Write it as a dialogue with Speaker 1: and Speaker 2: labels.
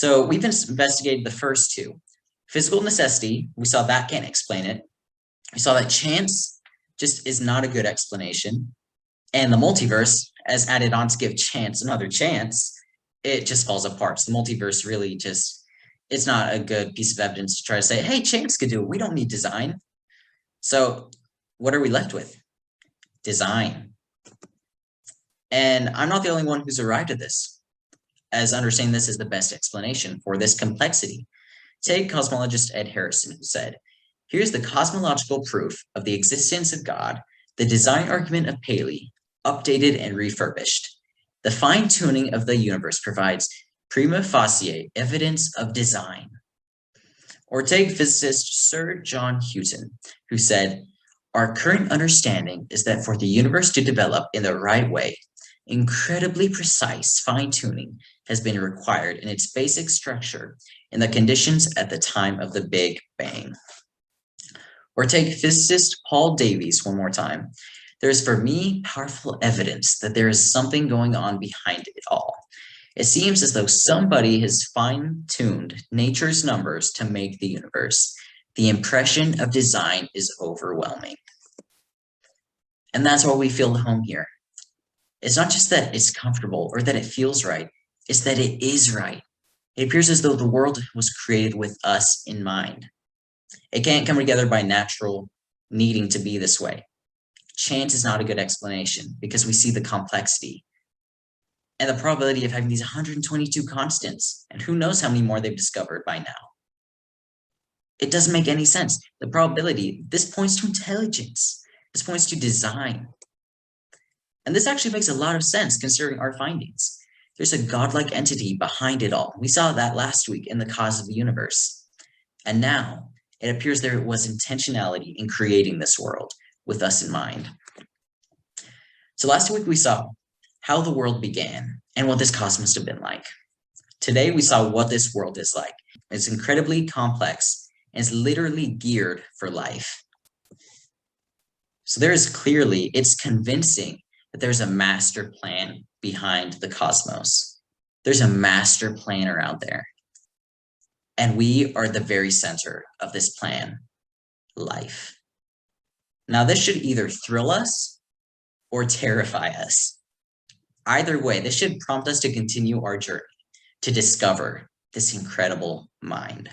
Speaker 1: So we've investigated the first two. Physical necessity, we saw that can't explain it. We saw that chance just is not a good explanation. And the multiverse, as added on to give chance another chance, it just falls apart. So the multiverse really just, it's not a good piece of evidence to try to say, hey, chance could do it. We don't need design. So what are we left with? Design. And I'm not the only one who's arrived at this, as understanding this is the best explanation for this complexity. Take cosmologist Ed Harrison, who said, here's the cosmological proof of the existence of God, the design argument of Paley, updated and refurbished. The fine-tuning of the universe provides prima facie evidence of design. Or take physicist Sir John Houghton, who said, our current understanding is that for the universe to develop in the right way, incredibly precise fine-tuning has been required in its basic structure in the conditions at the time of the Big Bang. Or take physicist Paul Davies one more time. There is for me powerful evidence that there is something going on behind it all. It seems as though somebody has fine-tuned nature's numbers to make the universe. The impression of design is overwhelming. And that's why we feel at home here. It's not just that it's comfortable or that it feels right, it's that it is right. It appears as though the world was created with us in mind. It can't come together by natural needing to be this way. Chance is not a good explanation because we see the complexity and the probability of having these 122 constants, and who knows how many more they've discovered by now. It doesn't make any sense. The probability, this points to intelligence. This points to design. And this actually makes a lot of sense considering our findings. There's a godlike entity behind it all. We saw that last week in the cause of the universe. And now it appears there was intentionality in creating this world with us in mind. So last week we saw how the world began and what this cosmos must have been like. Today we saw what this world is like. It's incredibly complex and it's literally geared for life. So there is clearly, it's convincing that there's a master plan behind the cosmos. There's a master plan around there. And we are the very center of this plan, life. Now, this should either thrill us or terrify us. Either way, this should prompt us to continue our journey to discover this incredible mind.